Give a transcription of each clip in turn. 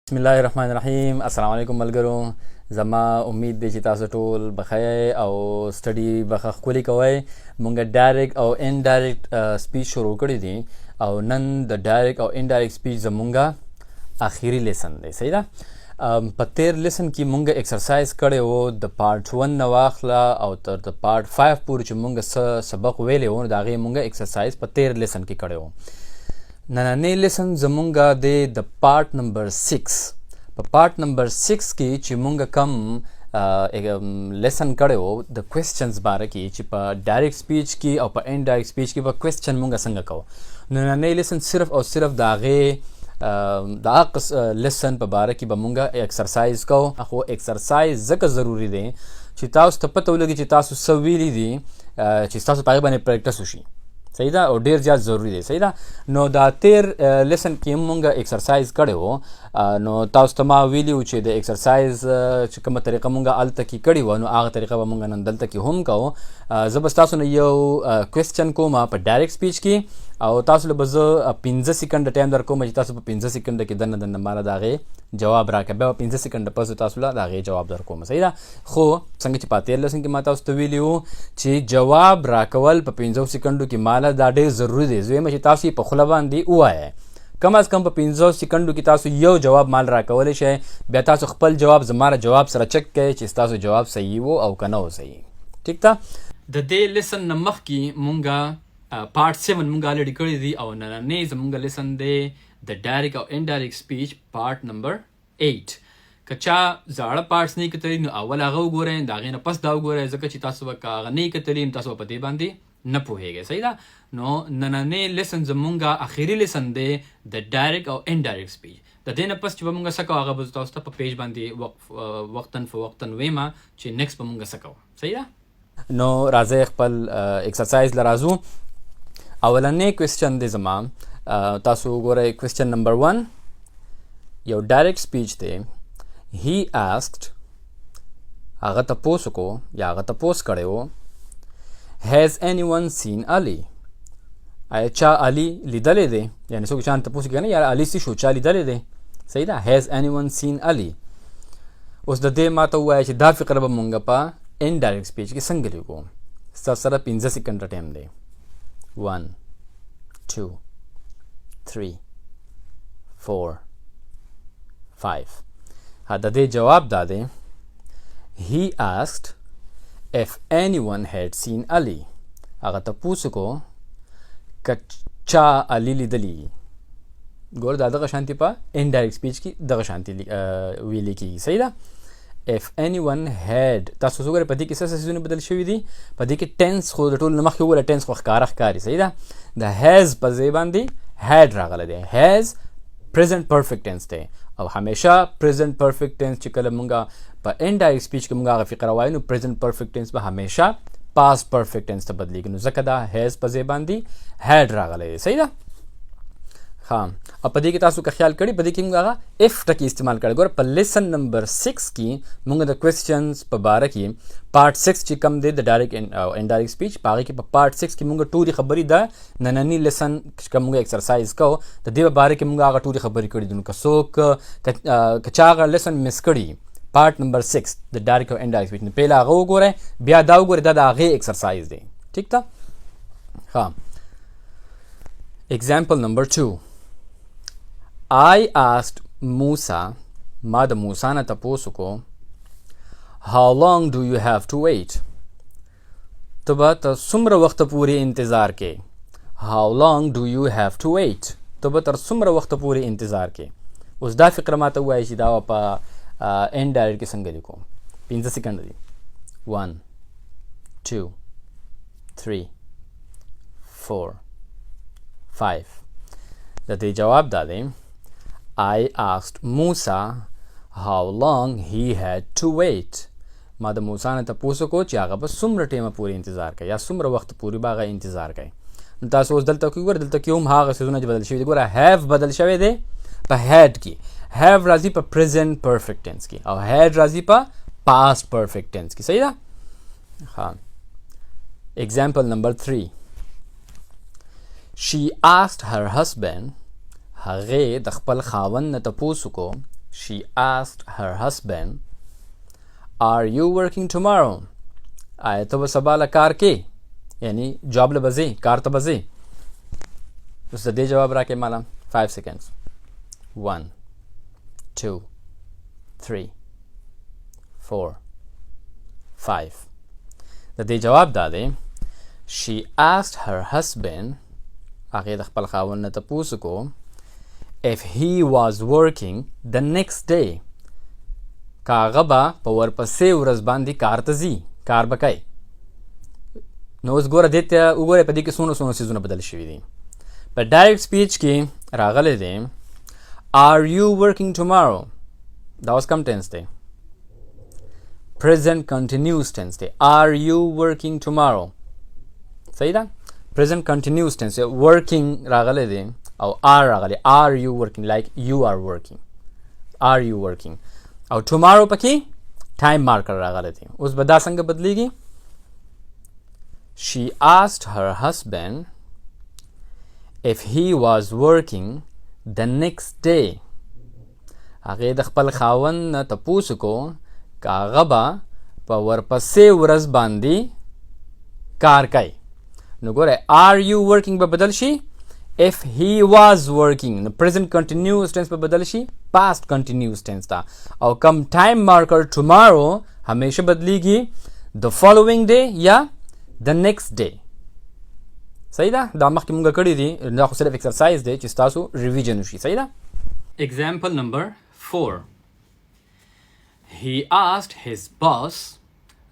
بسم الله الرحمن الرحیم. السلام علیکم ملګرو. زما امید دی چې تاسو ټول بخیر او سټډي بخښ کولی کوئ. مونږ ډایرکټ او انډایرکټ سپیچ شروع کړی دي او نن د ډایرکټ او انډایرکټ سپیچ زمونږه اخیری لیسن دی. صحیح ده. په تیر لیسن کې مونږ ایکسرسایز کړی وو د پارت 1 نه واخله او تر د پارت 5 پورې چې مونږ سبق ویلی وو نو د هغې مونږ ایکسرسایز په تیر لیسن کې کړی وو. نننی لیسن زمونږه دی د پارت نمبر 6. په پارت نمبر 6 کې چې مونږ کم لیسن کړی وو د کوېسچنز باره کې چې په ډایرکټ سپیچ کې او په انډایرکټ سپیچ کې به کوېسچن مونږ څنګه کوو. نننی لیسن صرف او صرف د هغې د هغه لیسن په باره کې به مونږ ایکسرسایز کوو. خو ایکسرسایز ځکه ضروري دی چې تاسو ته پته ولګي چې تاسو څه ویلي دي چې تاسو په هغې باندې پریکټس وشي. صحیح ده او ډیر زیات ضروری دی. صحیح ده. نو دا تیر لیسن کې مونږ ایکسرسایز کړی وو نو تاسو ته ما ویلي وو چې د ایکسرسایز چې کومه طریقه مونږ هلته کې کړې وه نو هغه طریقه به مونږ نن دلته کې هم کوو. زه به ستاسو نه یو کوېسچن کوم په ډایرکټ سپیچ کې او تاسو له به زه 15 سیکنډه ټایم در کوم چې تاسو په 15 سیکنډه کې دننه ماله د هغې جواب راکړه. بیا به 15 سیکنډه پس تاسو له د هغې جواب در کوم. صحیح ده. خو څنګه چې په تیر لیسن کې ما تاسو ته ویلي وو چې جواب راکول په 15 سیکنډو کې ماله دا ډېر ضروري دی. زه وایم چې تاسو یې په خوله باندې ووایئ. کم از کم په 15 سیکنډو کې تاسو یو جواب مال راکولی شئ. بیا تاسو خپل جواب زما جواب سره چک کړئ چې ستاسو جواب صحیح و او که نه و صحیح. ټیک ده. د دې لیسن نه مخکې مونږه پارت 7 مونږ الریډي کړی دي او نننی زمونږ لیسن دی د ډایرکټ او انډایرکټ سپیچ پارت نمبر 8. که چا زاړه پارټس نه کتلي نو اول هغه وګورئ، د هغې نه پس دا وګورئ، ځکه چې تاسو به که هغه نه کتلي نو تاسو به په دې باندې نه پوهیږئ. صحیح ده. نو نننی لیسن زمونږ اخري لیسن دی د ډایرکټ او انډایرکټ سپیچ. د دې نه پس چې به مونږ څه کوو هغه به تاسو ته په پیج باندې وقتاً فوقتاً ویمه چې نیکسټ به مونږ څه کوو. صحیح ده. نو راځئ خپل ایکسرسایز له راځو. اولنی کوېسچن دی زما. تاسو وګورئ کوېسچن نمبر 1 یو ډایرکټ سپیچ دی. He asked هغه تپوس وکړو یا هغه تپوس کړی و Has anyone seen Ali؟ آیا چا علي لیدلی دی؟ یعنې څوک چا تپوس کوي که نه یا علي څه شو چا لیدلی دی. صحیح ده. Has anyone seen Ali؟ اوس د دې ما ته ووایه چې دا فقره به مونږ په انډایرکټ سپیچ کې څنګه لیکو. ستاسو سره 15 سیکنډه ټایم دی. 1 2 3 4 5. د دې جواب دا دی. He asked if anyone had seen Ali. هغه تپوس وکړو که چا علي لیدلی. ګور دا دغه شانتي په انډایرکټ سپیچ کې دغه شانتي ویلې کېږي. صحیح ده. if anyone had تاسو وګورئ په دې کې څه څیزونه بدل شوي دي. په دې کې ټینس خو د ټولو نه مخکې وګوره ټینس خو ښکاره ښکاري. صحیح ده. د هیز په ځای باندې had راغلی دی. هیز پریزنټ پرفیکټ ټینس دی او همیشه پریزنټ پرفیکټ ټینس چې کله مونږه په انډایرکټ سپیچ کې مونږ هغه فقره وایو نو پریزنټ پرفیکټ ټینس به همیشه پاست پرفیکټ ټینس ته بدلیږي. نو ځکه دا هیز په ځای باندې هیډ راغلی دی. صحیح ده. ها او په دې کې تاسو که خیال کړي په دې کې موږ هغه اف ټکي استعمال کړی. ګوره په لیسن نمبر 6 کې موږ د کوېسچنز په باره کې پارت 6 چې کوم دی د ډایرکټ او انډایرکټ سپیچ په هغې کې په پارت 6 کې موږ ټولې خبرې د ننني لیسن که موږ ایکسرسایز کوو د دې په باره کې موږ هغه ټولې خبرې کړي دي. نو که څوک که چا هغه لیسن مس کړي پارت نمبر 6 د ډایرکټ او انډایرکټ سپیچ نو پهله هغه وګورئ بیا دا وګورئ دا د هغې ایکسرسایز دی. ټیک ده. ها اگزامپل نمبر 2. I asked Musa ما د موسی نه تپوس وکړو How long do you have to wait؟ ته به تر څومره وخته پورې انتظار کې. How long do you have to wait؟ ته به تر څومره وخته پورې انتظار کې. اوس دا فقره ما ته ووایي چې دا په انډایرکټ کې څنګه لیکو. 15 سیکنډ دي. 1 2 3 4 5. د دې جواب دا دی. I asked Musa how long he had to wait. ما د موسی نه تپوس وکړو چې هغه به څومره ټیمه پورې انتظار کوي یا څومره وخت پورې به هغه انتظار کوي. نو تاسو اوس دلته کې ګوره دلته کې هم هغه څیزونه چې بدل شوي دي. ګوره هیو بدل شوی دی په هیډ کې. هیو راځي په پریزنټ پرفیکټ ټینس کې او هیډ راځي په پاست پرفیکټ ټینس کې. صحیح ده. ها اگزامپل نمبر 3. She asked her husband هغې د خپل خاوند نه تپوس وکړو she asked her husband, are you working tomorrow? آیا ته به سبا له کار کې یعنی جاب له بځې کار ته بځې اوس د دې جواب راکې ماله 5 seconds 1 2 3 4 5 د دې جواب دا دی she asked her husband هغې د خپل خاوند نه تپوس وکړو if he was working the next day که هغه به په ورپسې ورځ باندې کار ته ځي کار به کوي نو اوس ګوره دې ته وګورئ په دې کې څومره څیزونه بدل شوي دي په ډایرکټ سپیچ کې راغلی دی are you working tomorrow دا اوس کم ټینس دی present continuous tense دی are you working tomorrow صحیح ده present continuous tense working راغلی دی او are راغلی are you working like you are working are you working او tomorrow پکې time marker راغلی دی اوس به دا څنګه بدلیږي she asked her husband if he was working the next day هغې د خپل خاوند نه تپوس وکړو که هغه به په ورپسې ورځ باندې کار کوي نو ګوره are you working به بدل شي if he was working نو present continuous tense به بدل شي past continuous tense ته او کم time marker tomorrow همیشه بدلیږي the following day یا the next day صحیح ده دا مخکې مونږ کړی دي دا خو صرف exercise دی چې ستاسو revision وشي صحیح ده example number 4 he asked his boss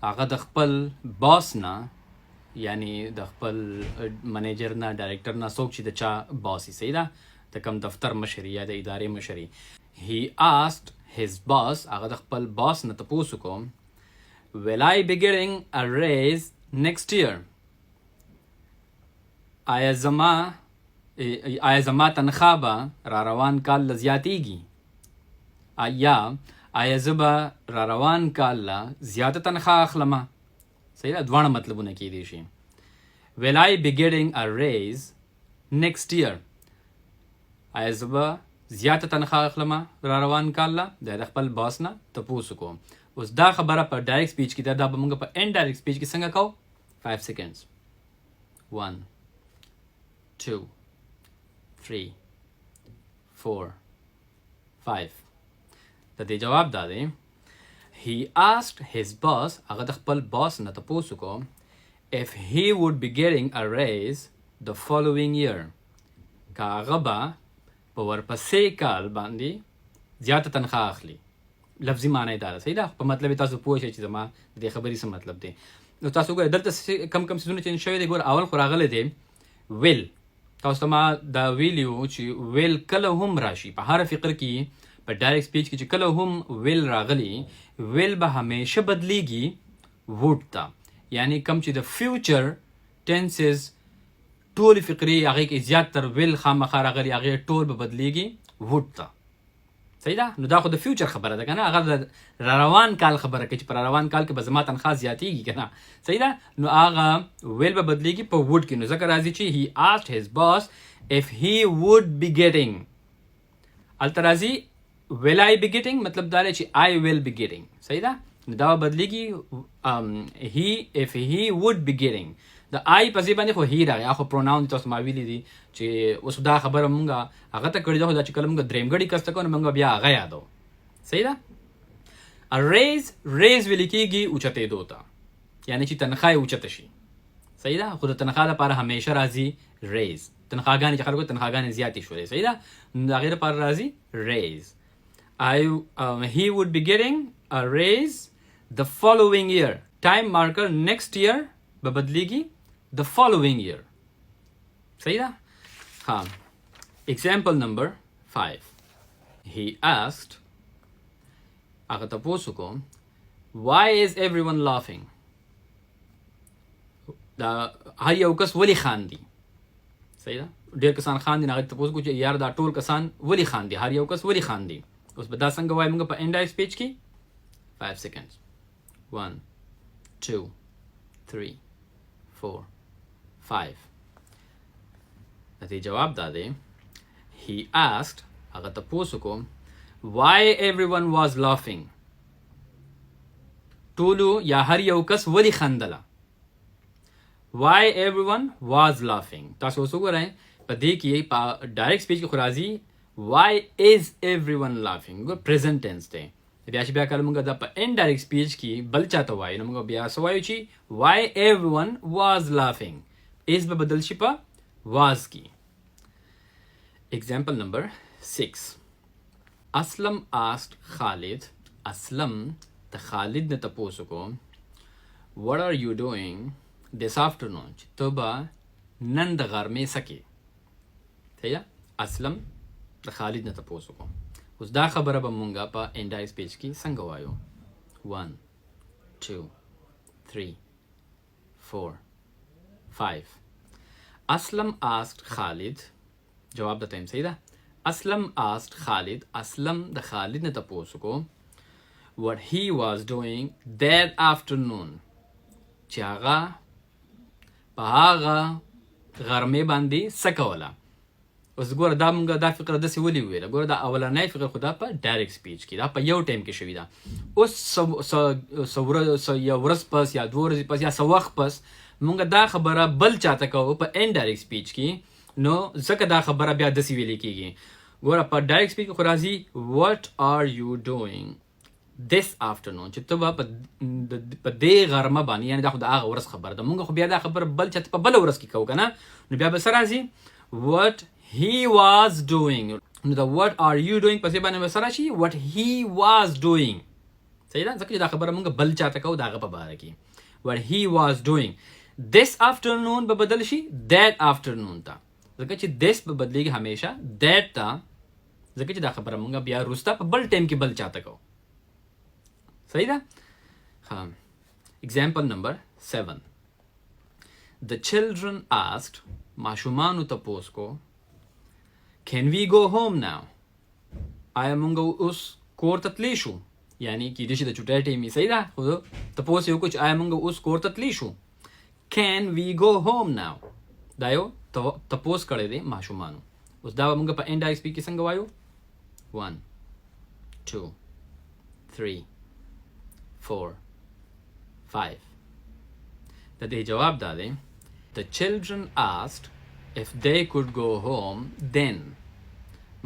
هغه د خپل باس نه یعنی د خپل منیجر نه ډایرکټر نه څوک چې د چا باس صحیح ده د کوم دفتر مشر یا د ادارې مشر he asked his boss هغه د خپل باس نه تپوس وکړو will I be getting a raise next year آیا زما تنخواه به را روان کال له زیاتیږي آیا زه به را روان کال له زیاته تنخواه اخلمه صحیح ده دواړه مطلبونه کیدی شي will I be getting a raise next year آیا زه به زیاته تنخواه اخلمه را روان کال له د خپل باس نه تپوس وکړو اوس دا خبره په ډایرکټ سپیچ کې دا به موږ په انډایرکټ سپیچ کې څنګه کوو 5 seconds 1 2 3 4 5 د دې جواب دا دی he asked his boss هغه د خپل باس نه تپوس وکړو if he would be getting a raise the following year که هغه به په ورپسې کال باندې زیاته تنخواه اخلي لفظي معنی دا ده صحیح ده په مطلب تاسو پوه شئ چې زما د دې خبرې څه مطلب دی نو تاسو ګورئ دلته کم څیزونه چینج شوي دي ګوره اول خو راغلی دی will تاسو ته ما دا ویلیو چې will کله هم راشي په هر فقر کې په ډایرکټ سپیچ کې چې کله هم will راغلی will به همیشه بدلیږي would ته یعنی کم چې د فیوچر ټینسز ټول فقرې هغې کې زیاتتر will خامخا راغلي هغې ټول به بدلیږي would ته صحیح ده نو دا خو د فیوچر خبره ده که نه هغه د روان کال خبره کوي چې په روان کال کې به زما تنخواه زیاتېږي که نه صحیح ده نو هغه ویل به بدلېږي په ووډ کې نو ځکه راځي چې he asked his boss if he would be getting هلته راځي will I be getting مطلب دا دی چې I will be getting صحیح ده نو دا به بدلېږي if he would be getting د آی په ځای باندې خو هی راغی خو پروناون تاسو ما ویلي دي چې اوس دا خبره مونږ هغه ته کړې ده خو دا چې کله مونږ درېمګړي کس ته کوو نو مونږ بیا هغه یادو صحیح ده ریز ویل کېږي اوچتېدو ته یعنی چې تنخواه یې اوچته شي صحیح ده خو د تنخواه لپاره همیشه راځي ریز تنخواهګانې چې خلکو تنخواهګانې زیاتې شولې صحیح ده نو د هغې لپاره راځي ریز he would be getting a raise the following year time marker next year به بدلیږي the following year صحیح ده ها example number 5 he asked هغه تپوس وکړو why is everyone laughing دا هر یو کس ولې خاندي صحیح ده ډېر کسان خاندي هغه تپوس وکړو چې یار دا ټول کسان ولې خاندي هر یو کس ولې خاندي اوس به دا څنګه وایو موږ په انډایرکټ سپیچ کې 5 seconds 1 2 3 4 5 د دې جواب دا دی he asked هغه تپوس وکړو why everyone was laughing. ټولو یا هر یو کس ولې خندله. why everyone was laughing. تاسو اوس وګورئ په دې کې په ډایرکټ سپیچ کې خو راځي why is everyone laughing. ګور پریزنټ ټینس دی. بیا چې بیا کله موږ دا په انډایرکټ سپیچ کې بل چاته وایو نو موږ بیا څه وایو چې why everyone was laughing. is به بدل شي په was کې. Example number 6. Aslam asked Khalid. Aslam the Khalid ne taposu ko, what are you doing this afternoon? To ba nan da ghar mein sake. Thaya Aslam the Khalid ne taposu ko. Us da khabara ba munga pa indirect speech ki sanga wayo. 1 2 3 4 5. Aslam asked Khalid. जवाब देते हैं सही था. Aslam asked Khalid. Aslam the Khalid ने तपोसु को what he was doing that afternoon. चागा पहागा घर में बांधी सकवला. उस गोर दा मुंगा दा फिक्र दसी वली हुए ला गोर दा अवला नहीं फिक्र खुदा पर डायरेक्ट स्पीच की दा पर यो टाइम के शविदा उस स या वर्ष पस या 2 वर्ष पस या सवख पस मुंगा दा खबरा बल चाहता को पर इनडायरेक्ट स्पीच की नो ځکه دا خبره بیا داسې ویلې کېږي. ګوره په ډایرکټ سپیچ کې خو راځي what are you doing this afternoon. چې ته به په دې غرمه باندې یعنې دا خو د هغه ورځ خبره ده. مونږ خو بیا دا خبره بل چاته په بله ورځ کې کوو که نه نو بیا به څه راځي what he was doing. نو دا what are you doing پسې باندې به څه راشي what he was doing. صحیح ده ځکه چې دا خبره مونږ بل چاته کوو د هغه په باره کې. what he was doing this afternoon به بدل شي that afternoon ته. ځکه چې this به بدلیږي همیشه that ته ځکه چې دا خبره مونږ بیا وروسته په بل ټایم کې بل چاته کوو. صحیح ده. ها example number 7. The children asked. ماشومانو تپوس کو can we go home now. آیا مونږ اوس کور ته تللی شو. یعنی کېدای شي د چوټۍ ټایم یې صحیح ده خو تپوس یې وکړو چې آیا مونږ اوس کور ته تللی شو. can we go home now. دا یو تپوس کړی دی ماشومانو. اوس دا به موږ په انډایرکټ سپیچ کې څنګه وایو 1 2 3 4 5. د دې جواب دا دی the children asked if they could go home then.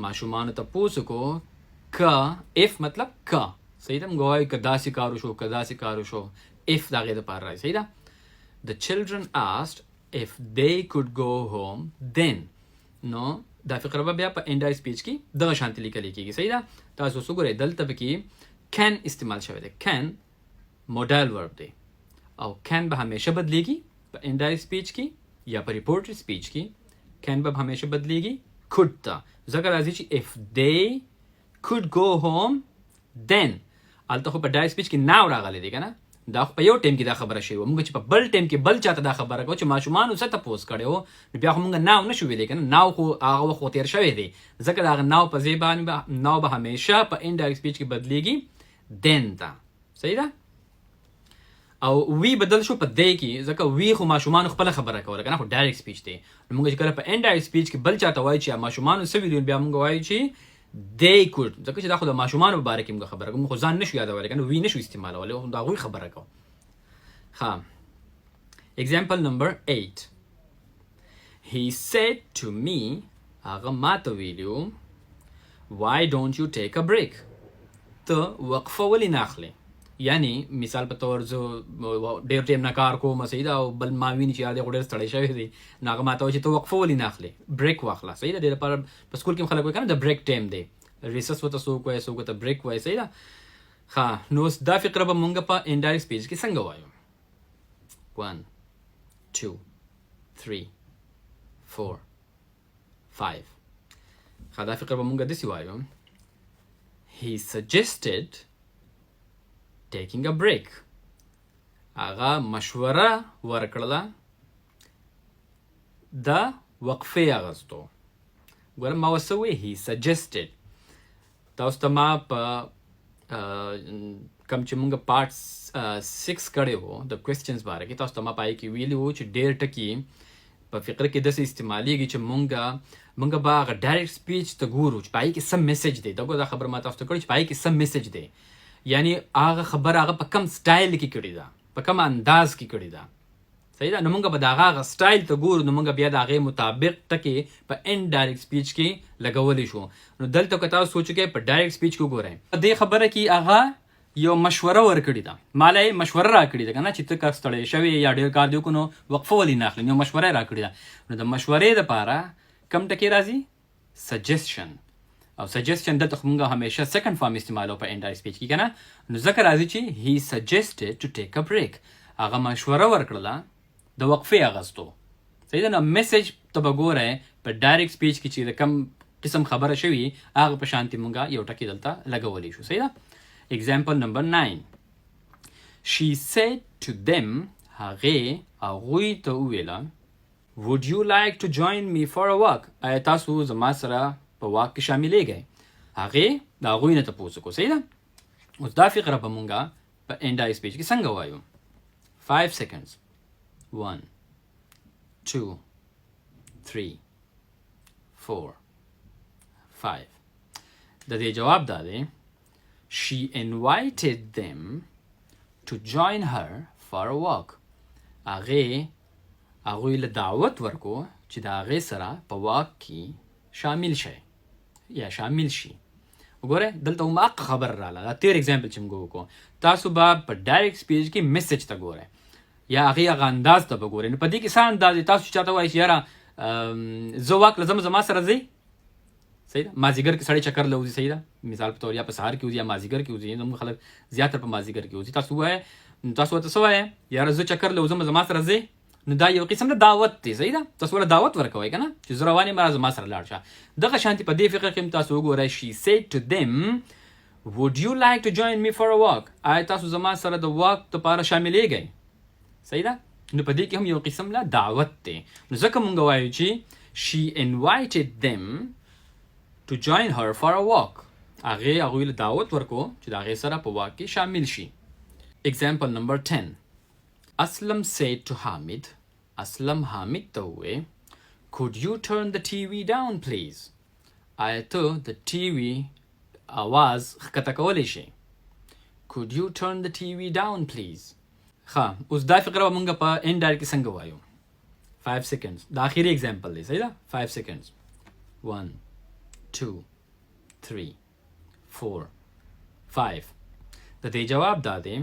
ماشومانو تپوس وکړو که if مطلب که صحیح ده موږ وایو که داسې کار وشو که داسې کار وشو if د هغې دپاره راځي صحیح ده. the children asked if they could go home then. نو دا فقره به بیا په انډایرکټ سپیچ کې دغه شانتي لیکل کېږي صحیح ده. تاسو اوس وګورئ دلته پکې can استعمال شوی دی. can موډایل ورب دی او can به همیشه بدلیږي په انډایرکټ سپیچ کې یا په ریپورټډ سپیچ کې. can به همیشه بدلیږي could ته ځکه راځي چې if they could go home then. هلته خو په ډایرکټ سپیچ کې now راغلی دی که نه دا په یو ټایم کې دا خبره شوې وه. موږ چې په بل ټایم کې بل چاته دا خبره کوو چې ماشومانو څه تپوس کړی و نو بیا خو موږ ناو نه شو ویلی که نه. ناو خو هغه وخت خو تېر شوی دی ځکه د هغه ناو په ځای باندې ناو به همیشه په انډایرکټ سپیچ کې بدلیږي then ته. صحیح ده. او وی بدل شو په دی کې ځکه وی خو ماشومانو خپله خبره کوله که نه خو ډایرکټ سپیچ دی. نو موږ چې کله په انډایرکټ سپیچ کې بل چاته وایو چې ماشومانو څه ویلي بیا موږ وایو چې they could ځکه چې دا خو د ماشومانو په باره کې موږ خبره کوو. موږ خو ځان نشو یادولی که نه وی نشو استعمالولی خو د هغوی خبره کوو. ها example number 8. he said to me هغه ماته ویلو why don't you take a break. ته وقفه ولې نه اخلې. یعنی مثال په طور زه ډېر ټایم نه کار کوم صحیح ده او بل ما ویني چې یار دی خو ډېر ستړی شوی دی نو هغه ماته وایي چې ته وقفه ولې نه اخلې بریک واخله. صحیح ده. ډېر لپاره په سکول کې هم خلک وایي که نه د بریک ټایم دی ریسس ورته څوک وایي څوک ورته بریک وایي صحیح ده. ها نو اوس دا فقره به مونږ په انډایرکټ سپیچ کې څنګه وایو 1 2 3 4 5. ها دا فقره به مونږ داسې وایو he suggested taking a break. هغه مشوره ورکړله د وقفې اغستو. ګوره ما ورته ووایي he suggested. تاسو ته ما په کوم چې مونږ پارټ 6 کړی و د کوېسچنز باره کې تاسو ته ما پای کې ویلي وو چې ډېر ټکي په فقره کې داسې استعمالیږي چې مونږ مونږ به هغه ډایرکټ سپیچ ته ګورو چې پای کې څه میسج دی. دا خبره ما تاسو ته کړې چې پای کې څه میسج دی، یعنی هغه خبره هغه په کم سټایل کې کړې ده، په کم انداز کې کړې ده. صحیح ده. نو مونږ به د هغه سټایل ته ګورو، نو مونږ بیا د هغې مطابق ټکې په انډایرکټ سپیچ کې لګولی شو. نو دلته که تاسو سوچ وکئ په ډایرکټ سپیچ کې وګورئ، په دې خبره کې هغه یو مشوره ورکړې ده، ماله یې مشوره راکړې ده که نه، چې ته که ستړی شوې یا ډېر کار دې وکړو نو وقفه ولې نه اخلې، یو مشوره یې راکړې ده. نو د مشورې دپاره کم ټکې راځي؟ سجیسشن. او سجیسشن دلته خو مونږ همیشه سیکنډ فارم استعمالو په انډایرکټ سپیچ کې که نه. نو ځکه راځي چې هی سجیسټډ ټو ټیک ا بریک، هغه مشوره ورکړله د وقفې اغستو. صحیح ده. نو میسج ته به ګورئ په ډایرکټ سپیچ کې چې د کم قسم خبره شوي هغه په شانتې مونږ یو ټکي دلته لګولی شو. صحیح ده. example number 9. She said to them, هغې هغوی ته وویله would you like to join me for a walk؟ آیا تاسو زما سره په واک کې شاملېږئ؟ هغې د هغوی نه تپوس وکړو. صحیح ده. اوس دا فقره به مونږ په انډایرکټ سپیچ کې څنګه وایو؟ 5 seconds. 1 2 3 4 5. د دې جواب دا دی she invited them to join her for a walk. هغوی له دعوت ورکو چې د هغې سره په واک کې شامل شي یا شامل شي. وګوره دلته هم حق خبر راله. دا تیر اگزامپل چې موږ وکړو، تاسو به په ډایرکټ سپیچ کې میسج ته ګورئ یا هغې هغه انداز ته به ګورئ. نو په دې کې څه انداز دی؟ تاسو چاته وایئ چې یاره زه واک له زما سره ځئ. صحیح ده. مازدیګر کې سړی چکر له وځي. صحیح ده. مثال په طور یا په سهار کې وځي یا مازدیګر کې وځي. زموږ خلک زیاتره په مازدیګر کې وځي. تاسو ووایئ، تاسو ورته څه وایئ؟ یاره زه چکر له وځم، زما سره ځئ. نو دا یو قسم د دعوت دی. صحیح ده. تاسو ورته دعوت ورکوئ که نه، چې زه روان یم زما سره لاړ شه. دغه شانتې په دې فقره کې هم تاسو وګورئ she said to them would you like to join me for a walk؟ آیا تاسو زما سره د واک دپاره شاملېږئ؟ صحیح ده. نو په دې کې هم یو قسم له دعوت دی. نو ځکه مونږ وایو چې she invited them to join her for a walk. هغوی له دعوت ورکو چې د هغې سره په واک کې شامل شي. example number 10. Aslam said to Hamid, Aslam Hamid ته ووی could you turn the TV down please؟ آیا ته د TV आवाज ښکته کولی شي؟ could you turn the TV down please؟ ښه، اوس دا فقره به مونږ په انډایرکټ کې څنګه وایو؟ 5 seconds. دا آخري اگزامپل دی. صحیح ده. 5 seconds. 1 2 3 4 5. د دې جواب دا دی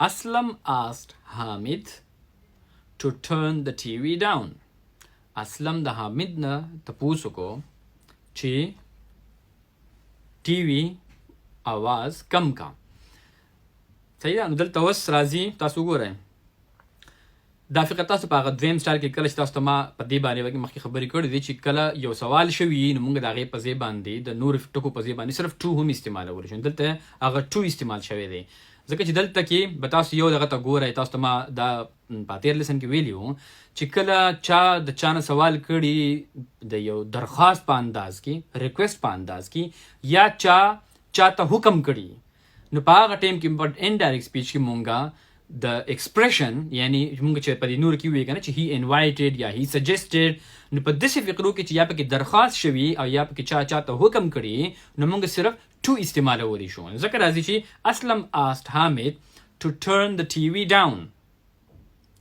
Aslam asked Hamid to turn the TV down. Aslam د حامد نه تپوس وکړو چې TV आवाज کم کا. صحیح ده. نو دلته اوس راځي، تاسو وګورئ دا فقره تاسو په هغه دویم سټایل کې کله چې تاسو ته ما په دې باندې مخکې خبرې کړې دي چې کله یو سوال شوي نو موږ د هغې په ځای باندې د نورو ټکو په ځای باندې صرف ټو هم استعمالولی شو. دلته هغه ټو استعمال شوی دی ځکه چې دلته کې به تاسو یو دغه ته ګورئ. تاسو ته ما دا په تېر لیسن کې ویلي وو چې کله چا د چا نه سوال کړي د یو درخواست په انداز کې، ریکویسټ په انداز کې، یا چاته حکم کړي، نو په هغه ټایم کې په انډایرکټ سپیچ کې مونږه د ایکسپریشن یعنی مونږ چې په دې نور کې وایو که نه چې هی انوایټډ یا هی سجیسټډ، نو په داسې فقرو کې چې یا پکې درخواست شوي او یا پکې چاته حکم کړي نو مونږ صرف ټو استعمالولی شو. ځکه راځي چې Aslam asked Hamid to turn the TV down.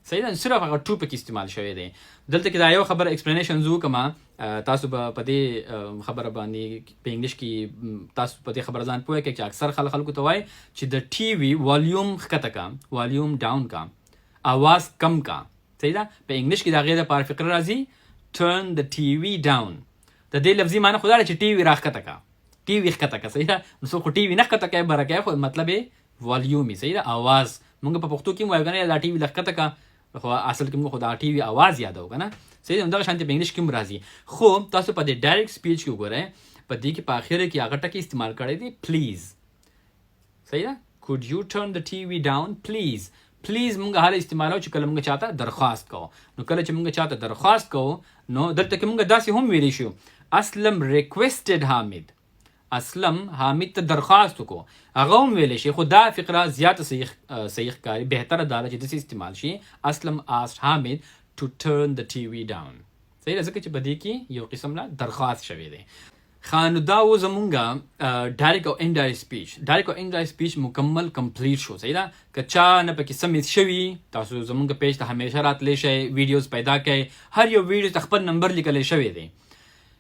صحیح ده. صرف هغه ټو پکې استعمال شوی دی. دلته کې دا یو خبره ایکسپلینیشن زه وکړم، تاسو به په دې خبره باندې په انګلیش کې تاسو په دې خبره ځان پوه کړئ چې اکثر خلکو ته وایي چې د ټي وي والیوم ښکته کا، والیوم ډاون کا، आवाज کم کا. صحیح ده. په انګلیش کې د هغې دپاره فقره راځي turn the TV down. د دې لفظي معنی خو دا ده چې ټي وي راښکته کا، ټي وي ښکته کا. صحیح ده. نو څوک خو ټي وي نه ښکته کوي بره کوي، خو مطلب یې والیوم وي. صحیح ده. आवाज مونږ په پښتو کې هم وایو که نه دا ټي وي ښکته کا، خو اصل کې موږ خو دا ټي وي आवाज یادو که نه. صحیح ده. دغه شانتې په انګلیش کې هم راځي. خو تاسو په دې ډایرکټ سپیچ کې وګورئ په دې کې په اخره کې هغه ټکي استعمال کړی دی پلیز. صحیح ده. could you turn the TV down please؟ پلیز مونږ هله استعمالو چې کله مونږ چاته درخواست کوو. نو کله چې مونږ چاته درخواست کوو نو دلته کې مونږ داسې هم ویلی شو Aslam requested Hamid. اسلم حامد ته درخواست وکړو، هغه هم ویلی شي، خو دا فقره زیاته صحیح ښکاري، بهتره دا ده چې داسې استعمال شي Aslam asked Hamid to turn the TV down. صحیح ده، ځکه چې په دې کې یو قسم لا درخواست شوی دی. خانو دا و زمونږه ډایرکټ او انډایرکټ سپیچ. ډایرکټ او انډایرکټ سپیچ مکمل کمپلیټ شو. صحیح ده، که چا نه پکې څه مس شوي تاسو زمونږ پیج ته همیشه راتلی شئ، ویډیوز پیدا کړئ، هر یو ویډیو ته خپل نمبر لیکلی شوی دی.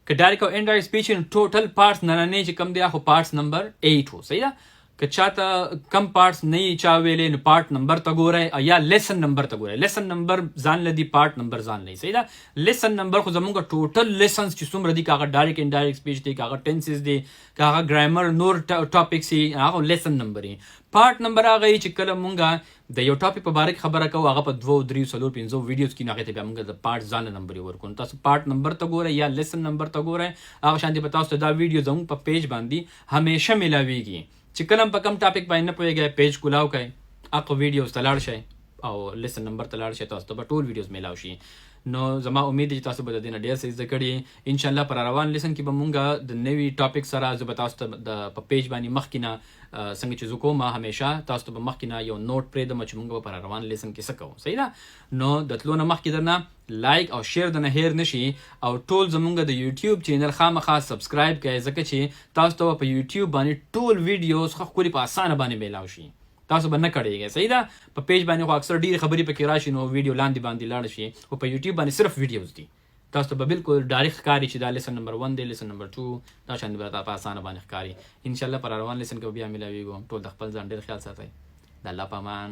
که ډایرکټ او انډایرکټ سپیچ ټوټل پارټس نننی چې کم دی خو پارټس نمبر 8 و. صحیح ده، که چاته کم پارټس نه یې چا ویلې نو پارټ نمبر ته ګورئ یا لیسن نمبر ته ګورئ. لیسن نمبر ځان لدی، پارټ نمبر ځان لدی. صحیح ده، لیسن نمبر خو زمونږ ټوټل لیسنز چې څومره دي، که هغه ډایرکټ انډایرکټ سپیچ دی، که هغه ټینسز دی، که هغه ګرامر نور ټاپکس دي، هغه لیسن نمبر یې. پارټ نمبر هغه چې کله مونږه د یو ټاپک په باره کې خبره کوو، هغه په 2 3 4 5 ویډیوز کې نو هغې ته بیا مونږ د پارټ ځان نمبر یې ورکوو. تاسو پارټ نمبر ته ګورئ یا لیسن نمبر ته ګورئ، هغه شانتې به تاسو ته دا ویډیو زموږ په پیج باندې همیشه میلاویږي. چې کله په کم ټاپک باندې نه پوهېږئ، پیج کولاو کړئ، هغه ویډیوز ته لاړ شئ او لیسن نمبر ته لاړ شئ، تاسو ته به ټول ویډیوز میلاو شي. نو زما امید دی چې تاسو به د دې نه ډېر څه زده کړي. انشاءالله پر روان لیسن کې به مونږ د نوي ټاپک سره زه به تاسو ته د په پیج باندې مخکې نه څنګه چې زه کوم همیشه تاسو ته به مخکې نه یو نوټ پرېږدم چې مونږ به پر روان لیسن کې څه کوو. صحیح ده، نو د تلو نه مخکې درنه لایک او شیر د نه هیر نشي، او ټول زمونږ د یوټیوب چینل خامخا سبسکرایب کړئ، ځکه چې تاسو ته په یوټیوب باندې ټول ویډیوز ښکلي په اسانه باندې میلاو شي، تاسو به نه کړئ. صحیح ده، په پیج باندې خو اکثر ډېرې خبرې پکې راشي نو ویډیو لاندې باندې لاړ شي، خو په یوټیوب باندې صرف ویډیوز دي، تاسو ته به بالکل ډایرکټ ښکاري چې دا لیسن نمبر 1 دی، لیسن نمبر 2 دا شان به په اسانه باندې ښکاري. انشاءالله پر روان لیسن کې بیا میلاویږو. ټول د خپل ځان ډېر خیال ساتئ. د الله په امان.